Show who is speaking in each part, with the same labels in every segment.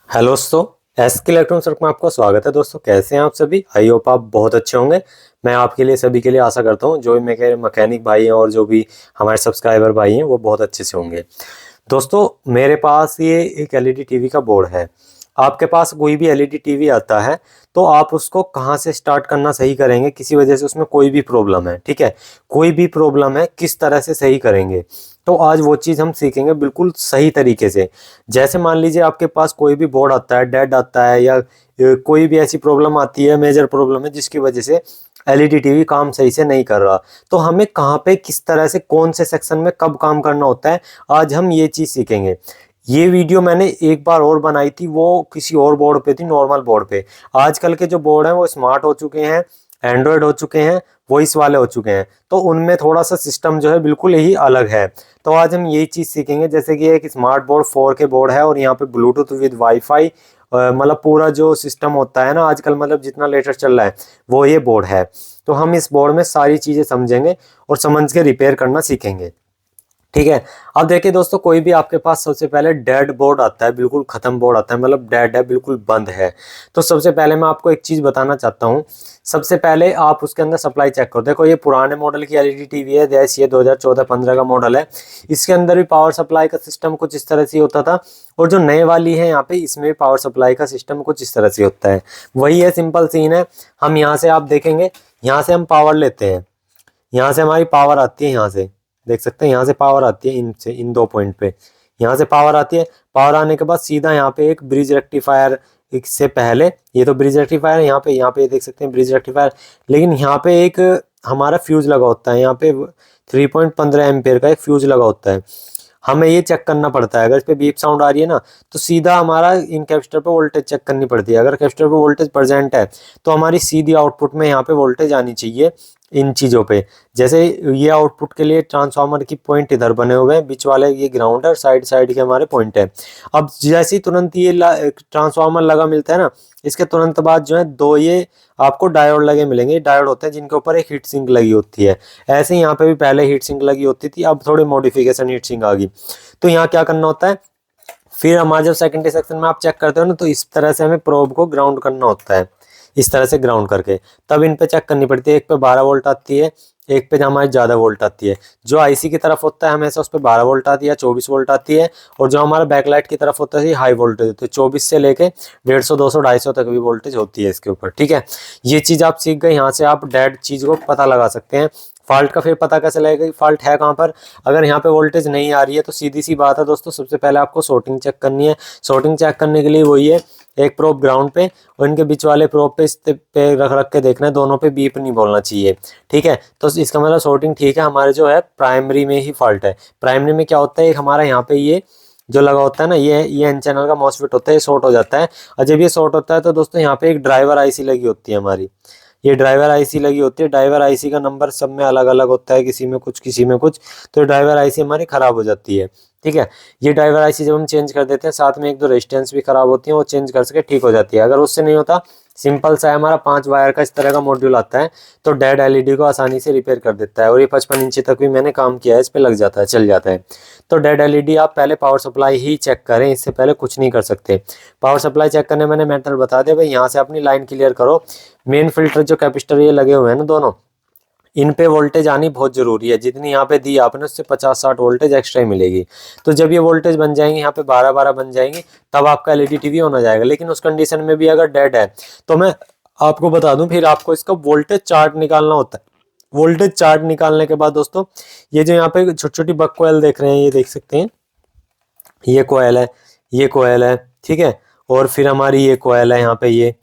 Speaker 1: Hello दोस्तों, SK electronics work में आपका स्वागत है। दोस्तों कैसे हैं आप सभी? आई होप आप बहुत अच्छे होंगे। मैं आपके लिए सभी के लिए आशा करता हूँ जो भी मेरे मैकेनिक भाई हैं और जो भी हमारे सब्सक्राइबर भाई हैं वो बहुत अच्छे से होंगे। दोस्तों मेरे पास ये एक एलईडी टीवी का बोर्ड है। आपके पास कोई भी एलईडी टीवी आता है तो आप उसको कहाँ से स्टार्ट करना सही करेंगे, किसी वजह से उसमें कोई भी प्रॉब्लम है, ठीक है, कोई भी प्रॉब्लम है, किस तरह से सही करेंगे। तो आज वो चीज़ हम सीखेंगे बिल्कुल सही तरीके से। जैसे मान लीजिए आपके पास कोई भी बोर्ड आता है, डेड आता है, या कोई भी ऐसी प्रॉब्लम आती है, मेजर प्रॉब्लम है जिसकी वजह से एलईडी टीवी काम सही से नहीं कर रहा, तो हमें कहाँ पे, किस तरह से, कौन से सेक्शन में कब काम करना होता है, आज हम ये चीज़ सीखेंगे। ये वीडियो मैंने एक बार और बनाई थी, वो किसी और बोर्ड पे थी, नॉर्मल बोर्ड पे। आजकल के जो बोर्ड हैं वो स्मार्ट हो चुके हैं, एंड्रॉयड हो चुके हैं, वॉइस वाले हो चुके हैं, तो उनमें थोड़ा सा सिस्टम जो है बिल्कुल ही अलग है। तो आज हम यही चीज़ सीखेंगे, जैसे कि एक स्मार्ट बोर्ड 4K बोर्ड है और यहाँ पे ब्लूटूथ विद वाईफाई, मतलब पूरा जो सिस्टम होता है ना आजकल, मतलब जितना लेटेस्ट चल रहा है वो ये बोर्ड है। तो हम इस बोर्ड में सारी चीज़ें समझेंगे और समझ के रिपेयर करना सीखेंगे, ठीक है। अब देखिए दोस्तों, कोई भी आपके पास सबसे पहले डेड बोर्ड आता है, बिल्कुल खत्म बोर्ड आता है, मतलब डेड है, बिल्कुल बंद है। तो सबसे पहले मैं आपको एक चीज़ बताना चाहता हूँ। सबसे पहले आप उसके अंदर सप्लाई चेक करो। देखो ये पुराने मॉडल की एलईडी टीवी है, जैसे ये 2014-15 का मॉडल है। इसके अंदर भी पावर सप्लाई का सिस्टम कुछ इस तरह से होता था, और जो नए वाली है यहाँ पे, इसमें भी पावर सप्लाई का सिस्टम कुछ इस तरह से होता है। वही है, सिंपल सीन है। हम यहाँ से, आप देखेंगे, यहाँ से हम पावर लेते हैं, यहाँ से हमारी पावर आती है, यहाँ से देख सकते हैं, यहाँ से पावर आती है, इनसे, इन दो पॉइंट पे यहाँ से पावर आती है। पावर आने के बाद सीधा यहाँ पे एक ब्रिज रेक्टिफायर, इससे पहले ये तो ब्रिज रेक्टिफायर है, यहाँ पे देख सकते हैं ब्रिज रेक्टिफायर, लेकिन यहाँ पे एक हमारा फ्यूज लगा होता है, यहाँ पे 3.15 एम्पेयर का एक फ्यूज लगा होता है। हमें ये चेक करना पड़ता है, अगर इस पे बीप साउंड आ रही है ना, तो सीधा हमारा इन कैपेसिटर पे वोल्टेज चेक करनी पड़ती है। अगर कैपेसिटर पे वोल्टेज प्रेजेंट है तो हमारी सीधी आउटपुट में यहाँ पे वोल्टेज आनी चाहिए, इन चीज़ों पे। जैसे ये आउटपुट के लिए ट्रांसफार्मर की पॉइंट इधर बने हुए हैं, बीच वाले ये ग्राउंड है और साइड साइड के हमारे पॉइंट है। अब जैसे ही तुरंत ये ट्रांसफार्मर लगा मिलता है ना, इसके तुरंत बाद जो है दो ये आपको डायोड लगे मिलेंगे। डायोड होते हैं जिनके ऊपर एक हीट सिंक लगी होती है। ऐसे ही यहाँ पे भी पहले हीट सिंक लगी होती थी, अब थोड़ी मॉडिफिकेशन हीट सिंक आ गई। तो यहाँ क्या करना होता है, फिर हमारे जब सेकेंडरी सेक्शन में आप चेक करते हो ना, तो इस तरह से हमें प्रोब को ग्राउंड करना होता है, इस तरह से ग्राउंड करके तब इन पे चेक करनी पड़ती है। एक पे 12 वोल्ट आती है, एक पे हमारी ज़्यादा वोल्ट आती है। जो आईसी की तरफ होता है हमेशा उस पर 12 वोल्ट आती है, 24 वोल्ट आती है, और जो हमारा बैकलाइट की तरफ होता है हाई वोल्टेज होती है, 24 से लेके 150, 200, 250 तक भी वोल्टेज होती है इसके ऊपर, ठीक है। ये चीज़ आप सीख गए, यहाँ से आप डेड चीज़ को पता लगा सकते हैं। फॉल्ट का फिर पता कैसे लगेगा कि फॉल्ट है कहाँ पर? अगर यहाँ पे वोल्टेज नहीं आ रही है तो सीधी सी बात है दोस्तों, सबसे पहले आपको सॉर्टिंग चेक करनी है। सॉर्टिंग चेक करने के लिए वही है, एक प्रोब ग्राउंड पे और इनके बीच वाले प्रोब पे, इस पे रख रख के देखना है, दोनों पे बीप नहीं बोलना चाहिए, ठीक है। तो इसका मतलब सॉर्टिंग ठीक है। हमारे जो है प्राइमरी में ही फॉल्ट है। प्राइमरी में क्या होता है, एक हमारा यहाँ पे ये जो लगा होता है ना, ये एन चैनल का मॉसफेट होता है, ये शॉर्ट हो जाता है। और जब ये शॉर्ट होता है तो दोस्तों यहाँ पे एक ड्राइवर आईसी लगी होती है हमारी, ये ड्राइवर आईसी लगी होती है। ड्राइवर आईसी का नंबर सब में अलग अलग होता है, किसी में कुछ, किसी में कुछ। तो ड्राइवर आईसी हमारी खराब हो जाती है, ठीक है। ये ड्राइवर आईसी जब हम चेंज कर देते हैं, साथ में एक दो रेजिस्टेंस भी खराब होती है, वो चेंज कर सके ठीक हो जाती है। अगर उससे नहीं होता, सिंपल सा है, हमारा 5 वायर का इस तरह का मॉड्यूल आता है, तो डेड एलईडी को आसानी से रिपेयर कर देता है। और ये 55 इंची तक भी मैंने काम किया है, इस पर लग जाता है, चल जाता है। तो डेड एलईडी आप पहले पावर सप्लाई ही चेक करें, इससे पहले कुछ नहीं कर सकते। पावर सप्लाई चेक करने मैंने मेथड बता दिया भाई। यहाँ से अपनी लाइन क्लियर करो। मेन फिल्टर जो कैपेसिटर ये लगे हुए हैं ना दोनों, इन पे वोल्टेज आनी बहुत जरूरी है। जितनी यहाँ पे दी आपने उससे 50-60 वोल्टेज एक्स्ट्रा ही मिलेगी। तो जब ये वोल्टेज बन जाएंगे, यहाँ पे 12-12 बन जाएंगी, तब आपका एलईडी टीवी होना जाएगा। लेकिन उस कंडीशन में भी अगर डेड है तो मैं आपको बता दूं, फिर आपको इसका वोल्टेज चार्ट निकालना होता है। वोल्टेज चार्ट निकालने के बाद दोस्तों, ये जो यहाँ पे छोटी छोटी बक कोयल देख रहे हैं, ये देख सकते हैं, ये कोयल है, ये कोयल है, ठीक है। और फिर हमारी ये कोयल है यहाँ पे, ये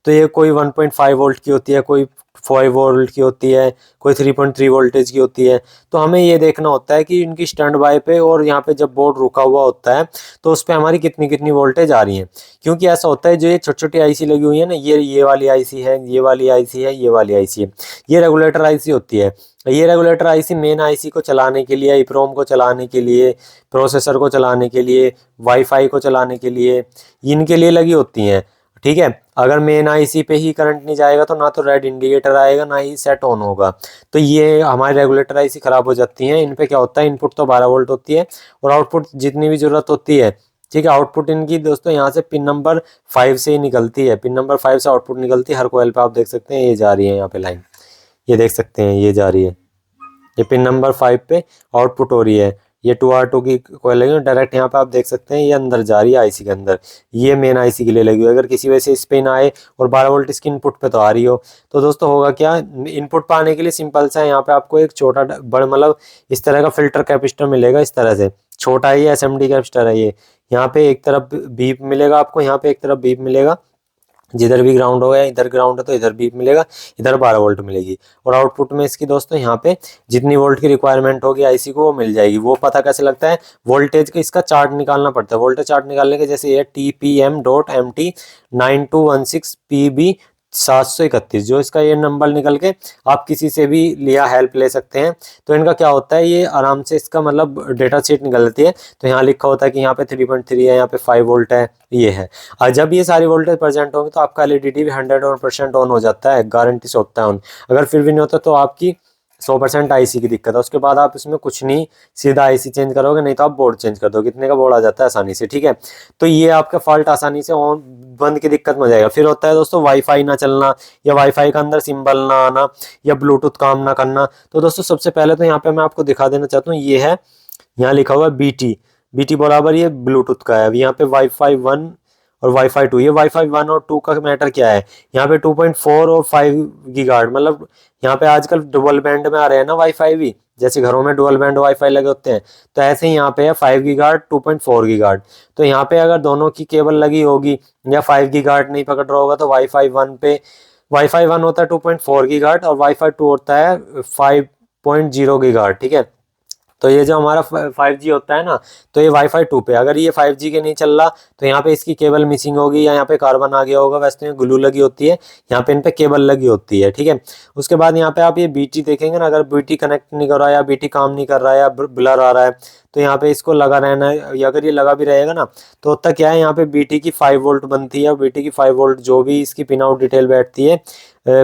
Speaker 1: तो ये कोई 1.5 वोल्ट की होती है, कोई 5 वोल्ट की होती है, कोई 3.3 वोल्टेज की होती है। तो हमें ये देखना होता है कि इनकी स्टैंड बाय पे और यहाँ पे जब बोर्ड रुका हुआ होता है तो उस पर हमारी कितनी कितनी वोल्टेज आ रही है। क्योंकि ऐसा होता है, जो ये छोटी छोटी आईसी लगी हुई है ना, ये वाली आईसी है, ये वाली आईसी है, ये वाली आईसी है, ये रेगुलेटर आईसी होती है। ये रेगुलेटर आईसी मेन आईसी को चलाने के लिए, ईप्रोम को चलाने के लिए, प्रोसेसर को चलाने के लिए, वाईफाई को चलाने के लिए, इनके लिए लगी होती हैं, ठीक है। अगर मेन आईसी पे ही करंट नहीं जाएगा तो ना तो रेड इंडिकेटर आएगा, ना ही सेट ऑन होगा। तो ये हमारी रेगुलेटर आईसी खराब हो जाती हैं। इन पे क्या होता है, इनपुट तो 12 वोल्ट होती है और आउटपुट जितनी भी जरूरत होती है ठीक है। आउटपुट इनकी दोस्तों यहाँ से पिन नंबर 5 से ही निकलती है, पिन नंबर 5 से आउटपुट निकलती है हर कोयल पे। आप देख सकते हैं ये जा रही है यहाँ पे लाइन, ये देख सकते हैं ये जा रही है, ये पिन नंबर 5 पे आउटपुट हो रही है। ये 2R2 की कोयल लगी है डायरेक्ट, यहाँ पे आप देख सकते हैं ये अंदर जा रही है आईसी के अंदर, ये मेन आईसी के लिए लगी हुई है। अगर किसी वजह से स्पिन आए और 12 वोल्ट इसकी इनपुट पे तो आ रही हो, तो दोस्तों होगा क्या, इनपुट पे आने के लिए सिंपल सा है, यहाँ पे आपको एक छोटा बड़ा मतलब इस तरह का फिल्टर कैपेसिटर मिलेगा, इस तरह से छोटा ही एसएमडी कैपेसिटर है ये। यहाँ पे एक तरफ बीप मिलेगा आपको, यहाँ पे एक तरफ बीप मिलेगा, जिधर भी ग्राउंड होगा, इधर ग्राउंड है तो इधर बीप मिलेगा, इधर 12 वोल्ट मिलेगी। और आउटपुट में इसकी दोस्तों यहाँ पे जितनी वोल्ट की रिक्वायरमेंट होगी आईसी को वो मिल जाएगी। वो पता कैसे लगता है, वोल्टेज का इसका चार्ट निकालना पड़ता है। वोल्टेज चार्ट निकालने के जैसे ये TPM.MT9216PB 731, जो इसका ये नंबर निकल के आप किसी से भी लिया हेल्प ले सकते हैं। तो इनका क्या होता है, ये आराम से इसका मतलब डेटा शीट निकल लेती है। तो यहाँ लिखा होता है कि यहाँ पे 3.3 है, यहाँ पे 5 वोल्ट है, ये है। और जब ये सारी वोल्टेज प्रेजेंट होंगे तो आपका एलईडी भी 100% ऑन हो जाता है, गारंटी से होता है ऑन। अगर फिर भी नहीं होता तो आपकी 100% आईसी की दिक्कत है। उसके बाद आप इसमें कुछ नहीं, सीधा आईसी चेंज करोगे, नहीं तो आप बोर्ड चेंज कर दो, कितने का बोर्ड आ जाता है आसानी से। ठीक है, तो ये आपका फॉल्ट आसानी से ऑन बंद की दिक्कत में हो जाएगा। फिर होता है दोस्तों वाईफाई ना चलना, या वाईफाई का अंदर सिंबल ना आना, या ब्लूटूथ काम ना करना। तो दोस्तों सबसे पहले तो यहाँ पे मैं आपको दिखा देना चाहता हूँ, ये है यहाँ लिखा हुआ है बीटी बराबर ये ब्लूटूथ का है। यहाँ पे वाईफाई 1 और वाईफाई 2, ये वाईफाई 1 और 2 का मैटर क्या है, यहाँ पे 2.4 और 5 गीगाहर्ट्ज, मतलब यहाँ पे आजकल डुअल बैंड में आ रहे हैं ना वाईफाई भी, जैसे घरों में डुअल बैंड वाईफाई लगे होते हैं, तो ऐसे ही यहाँ पे है 5 गीगाहर्ट्ज 2.4 गीगाहर्ट्ज। तो यहाँ पे अगर दोनों की केबल लगी होगी या 5 गीगाहर्ट्ज नहीं पकड़ रहा होगा तो वाईफाई 1 होता है 2.4 गीगाहर्ट्ज और वाईफाई 2 होता है 5.0 गीगाहर्ट्ज। ठीक है, तो ये जो हमारा 5G होता है ना, तो ये वाईफाई 2 पे, अगर ये 5G के नहीं चल रहा तो यहाँ पे इसकी केबल मिसिंग होगी, या यहाँ पे कार्बन आ गया होगा। वैसे तो ग्लू लगी होती है, यहाँ पे इन पे केबल लगी होती है। ठीक है, उसके बाद यहाँ पे आप ये बीटी देखेंगे ना, अगर बीटी कनेक्ट नहीं कर रहा है या बीटी काम नहीं कर रहा है या ब्लर आ रहा है, तो यहाँ पे इसको लगा रहना है। या अगर ये लगा भी रहेगा ना तो तक क्या है, यहाँ पे बीटी की 5 वोल्ट बनती है। बीटी की 5 वोल्ट जो भी इसकी पिन आउट डिटेल बैठती है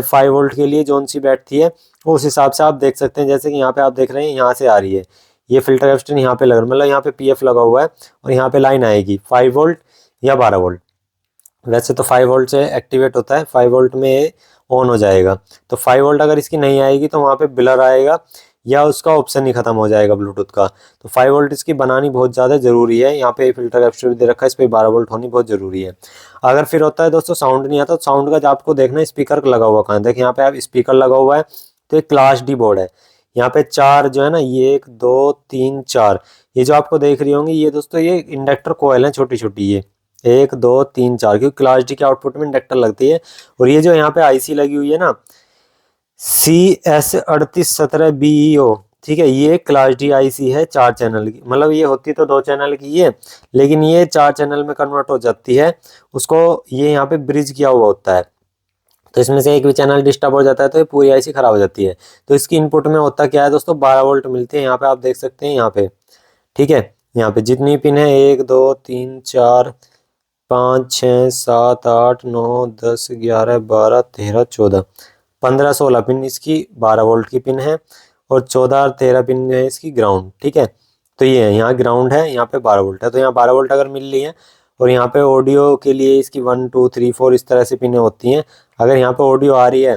Speaker 1: 5 वोल्ट के लिए जोन सी बैठती है, उस हिसाब से आप देख सकते हैं। जैसे कि यहाँ पे आप देख रहे हैं यहाँ से आ रही है ये फिल्टर कैपेसिटर, यहाँ पे लग रहा है, मतलब यहाँ पे पीएफ लगा हुआ है और यहाँ पे लाइन आएगी 5 वोल्ट या 12 वोल्ट। वैसे तो 5 वोल्ट से एक्टिवेट होता है, 5 वोल्ट में ऑन हो जाएगा। तो 5 वोल्ट अगर इसकी नहीं आएगी तो वहाँ पे ब्लर आएगा या उसका ऑप्शन ही खत्म हो जाएगा ब्लूटूथ का। तो 5 वोल्ट इसकी बनानी बहुत ज़्यादा ज़रूरी है। यहाँ पे फिल्टर कैपेसिटर भी दे रखा है, इस पर 12 वोल्ट होनी बहुत ज़रूरी है। अगर फिर होता है दोस्तों साउंड नहीं आता, तो साउंड का जो आपको देखना है स्पीकर लगा हुआ कहाँ, देखिए यहाँ पे आप स्पीकर लगा हुआ है, तो एक क्लास डी बोर्ड है। यहाँ पे 4 जो है ना, ये 1 2 3 4, ये जो आपको देख रही होंगी ये दोस्तों ये इंडक्टर कोयल है छोटी छोटी, ये 1 2 3 4, क्योंकि क्लास डी के आउटपुट में इंडक्टर लगती है। और ये जो यहाँ पे आईसी लगी हुई है ना CS3817BEO, ठीक है, ये क्लास डी आईसी है 4 चैनल की, मतलब ये होती तो 2 चैनल की है, लेकिन ये 4 चैनल में कन्वर्ट हो जाती है। उसको ये यहाँ पे ब्रिज किया हुआ होता है, तो इसमें से एक भी चैनल डिस्टर्ब हो जाता है तो ये पूरी आईसी खराब हो जाती है। तो इसकी इनपुट में होता क्या है दोस्तों, 12 वोल्ट मिलती है। यहाँ पे आप देख सकते हैं यहाँ पे, ठीक है, यहाँ पे जितनी पिन है 1 2 3 4 5 6 7 8 9 10 11 12 13 14 15 16 पिन इसकी 12 वोल्ट की पिन है, और 14 और 13 पिन है इसकी ग्राउंड। ठीक है, तो ये है, यहाँ ग्राउंड है, यहाँ पे 12 वोल्ट है। तो यहाँ 12 वोल्ट अगर मिल रही है, और यहाँ पे ऑडियो के लिए इसकी 1 2 3 4 इस तरह से पिनें होती हैं। अगर यहाँ पे ऑडियो आ रही है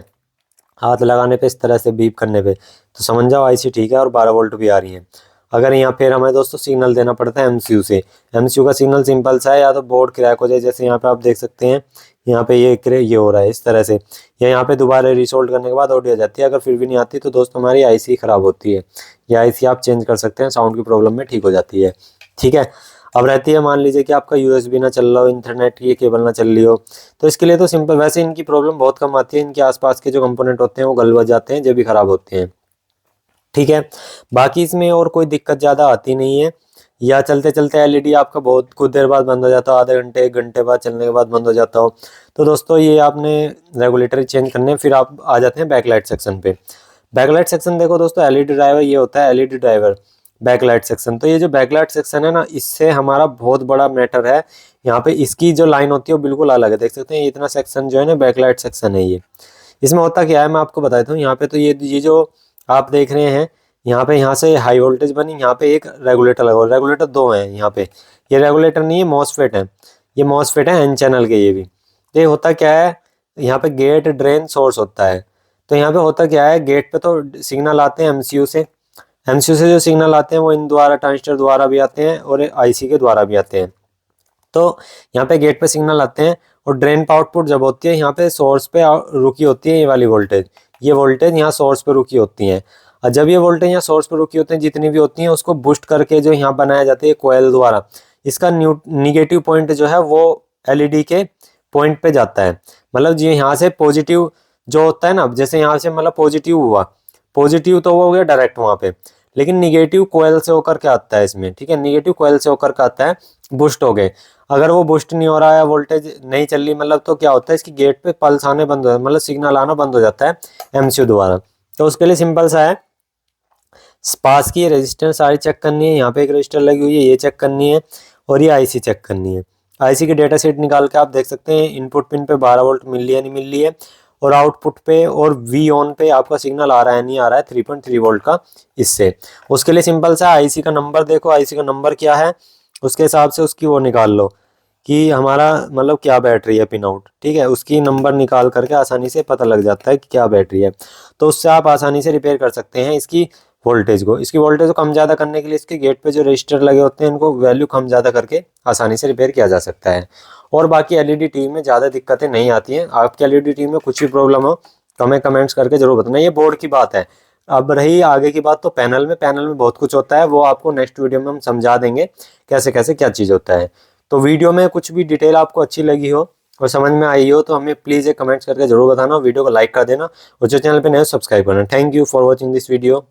Speaker 1: हाथ लगाने पे, इस तरह से बीप करने पे, तो समझ जाओ आईसी ठीक है और 12 वोल्ट भी आ रही है। अगर यहाँ फिर हमें दोस्तों सिग्नल देना पड़ता है एमसीयू से। एमसीयू का सिग्नल सिंपल सा है, या तो बोर्ड क्रैक हो जाए, जैसे यहाँ पे आप देख सकते हैं यहाँ पे ये हो रहा है इस तरह से, या यहाँ पे दोबारा रिसोल्ट करने के बाद ऑडियो आ जाती है। अगर फिर भी नहीं आती तो दोस्तों हमारी आईसी खराब होती है, या आईसी आप चेंज कर सकते हैं, साउंड की प्रॉब्लम में ठीक हो जाती है। ठीक है, अब रहती है, मान लीजिए कि आपका यूएसबी ना चल रहा हो, इंटरनेट की केबल ना चल रही हो, तो इसके लिए तो सिंपल, वैसे इनकी प्रॉब्लम बहुत कम आती है, इनके आसपास के जो कंपोनेंट होते हैं वो गल जाते हैं जब भी खराब होते हैं। ठीक है, बाकी इसमें और कोई दिक्कत ज़्यादा आती नहीं है। या चलते चलते एलईडी आपका बहुत कुछ देर बाद बंद हो जाता हो, आधे घंटे 1 घंटे बाद चलने के बाद बंद हो जाता हो, तो दोस्तों ये आपने रेगुलेटर चेंज करने, फिर आप आ जाते हैं बैकलाइट सेक्शन पे। बैकलाइट सेक्शन देखो दोस्तों, एलईडी ड्राइवर ये होता है, एलईडी ड्राइवर बैकलाइट सेक्शन। तो ये जो बैकलाइट सेक्शन है ना, इससे हमारा बहुत बड़ा मैटर है। यहाँ पे इसकी जो लाइन होती है वो बिल्कुल अलग है, देख सकते हैं इतना सेक्शन जो है ना बैकलाइट सेक्शन है ये। इसमें होता क्या है मैं आपको बताता हूँ। यहाँ पे तो ये जो आप देख रहे हैं, यहाँ से हाई वोल्टेज बनी, यहाँ पे एक रेगुलेटर लगा हुआ, रेगुलेटर 2 हैं यहाँ पे। ये रेगुलेटर नहीं है, मॉसफेट है, ये मॉसफेट है एन चैनल के। ये भी ये होता क्या है, यहाँ पे गेट ड्रेन सोर्स होता है। तो यहाँ पे होता क्या है, गेट पे तो सिग्नल आते हैं एमसीयू से, एमसीयू से जो सिग्नल आते हैं वो इन द्वारा ट्रांजिस्टर द्वारा भी आते हैं और आईसी के द्वारा भी आते हैं। तो यहाँ पे गेट पे सिग्नल आते हैं और ड्रेन पे आउटपुट जब होती है यहाँ पे सोर्स पे रुकी होती है ये वाली वोल्टेज, ये वोल्टेज यहाँ सोर्स पे रुकी होती है। और जब ये वोल्टेज यहाँ सोर्स पे रुकी होती है जितनी भी होती हैं उसको बूस्ट करके जो यहाँ बनाया जाता है कोयल द्वारा, इसका निगेटिव पॉइंट जो है वो एलईडी के पॉइंट पे जाता है। मतलब जी यहाँ से पॉजिटिव जो होता है ना, जैसे यहाँ से मतलब पॉजिटिव हुआ, पॉजिटिव तो वो हो गया डायरेक्ट वहाँ पे, लेकिन निगेटिव कोयल से होकर के आता है इसमें, ठीक है, निगेटिव कोयल से होकर के आता है, बूस्ट हो गए। अगर वो बूस्ट नहीं हो रहा है, वोल्टेज नहीं चल रही, मतलब तो क्या होता है इसकी गेट पे पल्स आने बंद हो जाता है, मतलब सिग्नल आना बंद हो जाता है एमसीयू द्वारा। तो उसके लिए सिंपल सा है, पास की रेजिस्टेंस सारी चेक करनी है, यहाँ पे एक रजिस्टर लगी हुई है ये चेक करनी है, और ये आईसी चेक करनी है। आईसी की डेटा शीट निकाल के आप देख सकते हैं इनपुट पिन पे 12 वोल्ट मिल रही है नहीं मिल रही है, और आउटपुट पे और वी ऑन पे आपका सिग्नल आ रहा है नहीं आ रहा है 3.3 वोल्ट का इससे। उसके लिए सिंपल सा आईसी का नंबर देखो, आईसी का नंबर क्या है, उसके हिसाब से उसकी वो निकाल लो कि हमारा मतलब क्या बैटरी है पिन आउट, ठीक है, उसकी नंबर निकाल करके आसानी से पता लग जाता है कि क्या बैटरी है। तो उससे आप आसानी से रिपेयर कर सकते हैं इसकी वोल्टेज को। इसकी वोल्टेज को कम ज़्यादा करने के लिए इसके गेट पे जो रजिस्टर लगे होते हैं इनको वैल्यू कम ज़्यादा करके आसानी से रिपेयर किया जा सकता है। और बाकी एलईडी टीवी में ज़्यादा दिक्कतें नहीं आती हैं। आपकी एलईडी टीवी में कुछ भी प्रॉब्लम हो तो हमें कमेंट्स करके जरूर बताना। ये बोर्ड की बात है। अब रही आगे की बात तो पैनल में, पैनल में बहुत कुछ होता है, वो आपको नेक्स्ट वीडियो में हम समझा देंगे कैसे कैसे क्या चीज़ होता है। तो वीडियो में कुछ भी डिटेल आपको अच्छी लगी हो और समझ में आई हो तो हमें प्लीज़ एक कमेंट्स करके जरूर बताना, वीडियो को लाइक कर देना और जो चैनल पे नए हो सब्सक्राइब करना। Thank you for watching this video.